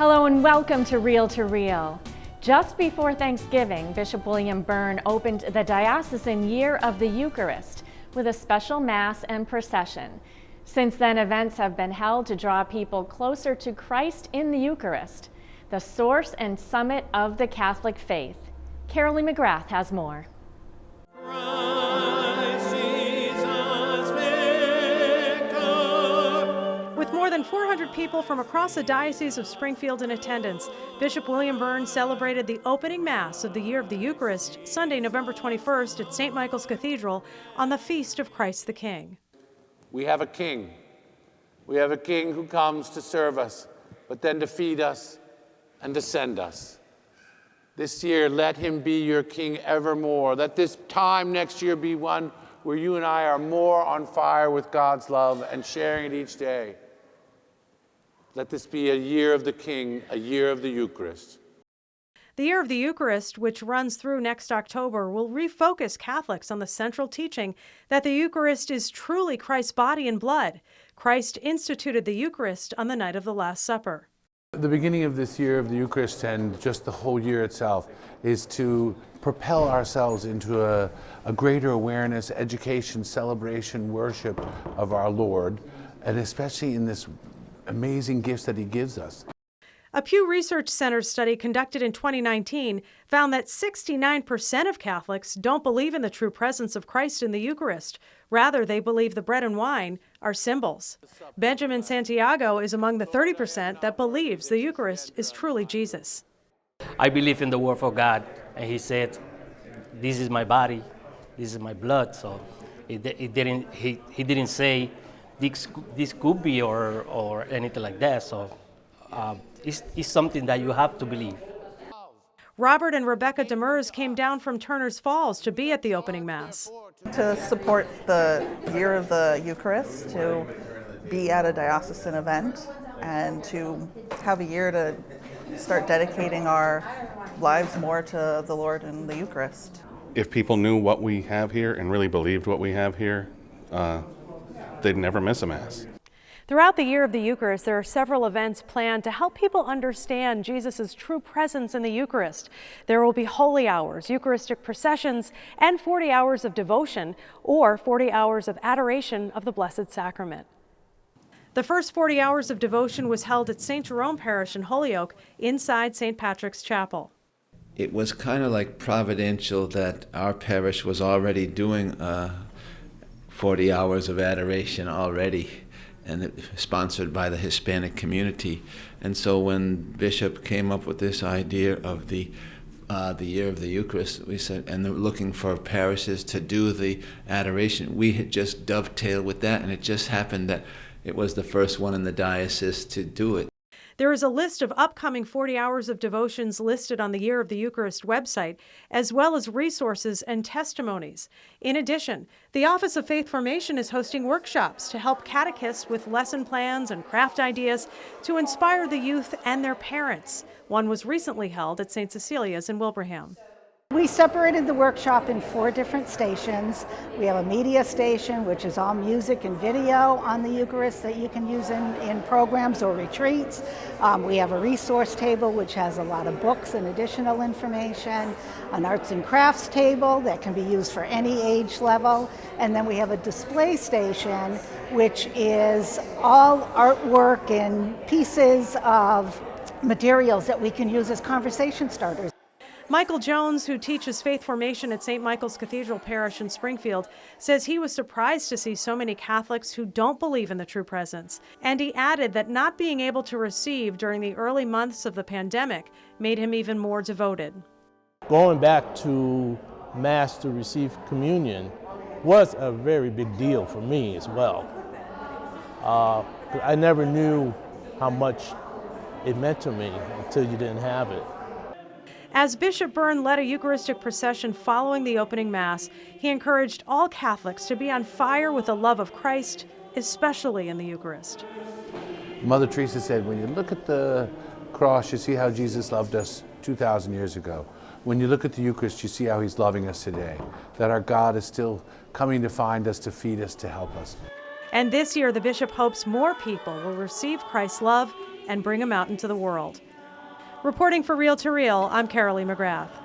Hello and welcome to Real. Just before Thanksgiving, Bishop William Byrne opened the diocesan Year of the Eucharist with a special Mass and procession. Since then, events have been held to draw people closer to Christ in the Eucharist, the source and summit of the Catholic faith. Carolee McGrath has more. With more than 400 people from across the Diocese of Springfield in attendance, Bishop William Byrne celebrated the opening Mass of the Year of the Eucharist Sunday, November 21st at St. Michael's Cathedral on the Feast of Christ the King. We have a king. We have a king who comes to serve us, but then to feed us and to send us. This year, let him be your king evermore. Let this time next year be one where you and I are more on fire with God's love and sharing it each day. Let this be a year of the King, a year of the Eucharist. The Year of the Eucharist, which runs through next October, will refocus Catholics on the central teaching that the Eucharist is truly Christ's body and blood. Christ instituted the Eucharist on the night of the Last Supper. The beginning of this Year of the Eucharist and just the whole year itself is to propel ourselves into a greater awareness, education, celebration, worship of our Lord, and especially in this amazing gifts that he gives us. A Pew Research Center study conducted in 2019 found that 69% of Catholics don't believe in the true presence of Christ in the Eucharist. Rather, they believe the bread and wine are symbols. Benjamin Santiago is among the 30% that believes the Eucharist is truly Jesus. I believe in the Word of God, and he said, "This is my body, this is my blood." So he didn't say this could be or anything like that. So it's something that you have to believe. Robert and Rebecca Demers came down from Turner's Falls to be at the opening Mass. To support the Year of the Eucharist, to be at a diocesan event, and to have a year to start dedicating our lives more to the Lord and the Eucharist. If people knew what we have here and really believed what we have here, they'd never miss a Mass. Throughout the Year of the Eucharist, there are several events planned to help people understand Jesus' true presence in the Eucharist. There will be holy hours, Eucharistic processions, and 40 hours of devotion, or 40 hours of adoration of the Blessed Sacrament. The first 40 hours of devotion was held at St. Jerome Parish in Holyoke, inside St. Patrick's Chapel. It was kind of like providential that our parish was already doing 40 hours of adoration already, and it sponsored by the Hispanic community. And so when Bishop came up with this idea of the Year of the Eucharist, we said, and they're looking for parishes to do the adoration, we had just dovetailed with that, and it just happened that it was the first one in the diocese to do it. There is a list of upcoming 40 hours of devotions listed on the Year of the Eucharist website, as well as resources and testimonies. In addition, the Office of Faith Formation is hosting workshops to help catechists with lesson plans and craft ideas to inspire the youth and their parents. One was recently held at St. Cecilia's in Wilbraham. We separated the workshop in 4 different stations. We have a media station, which is all music and video on the Eucharist that you can use in programs or retreats. We have a resource table, which has a lot of books and additional information, an arts and crafts table that can be used for any age level. And then we have a display station, which is all artwork and pieces of materials that we can use as conversation starters. Michael Jones, who teaches faith formation at St. Michael's Cathedral Parish in Springfield, says he was surprised to see so many Catholics who don't believe in the true presence. And he added that not being able to receive during the early months of the pandemic made him even more devoted. Going back to Mass to receive communion was a very big deal for me as well. I never knew how much it meant to me until you didn't have it. As Bishop Byrne led a Eucharistic procession following the opening Mass, he encouraged all Catholics to be on fire with the love of Christ, especially in the Eucharist. Mother Teresa said, when you look at the cross, you see how Jesus loved us 2,000 years ago. When you look at the Eucharist, you see how he's loving us today, that our God is still coming to find us, to feed us, to help us. And this year, the bishop hopes more people will receive Christ's love and bring him out into the world. Reporting for Reel to Reel, I'm Carolee McGrath.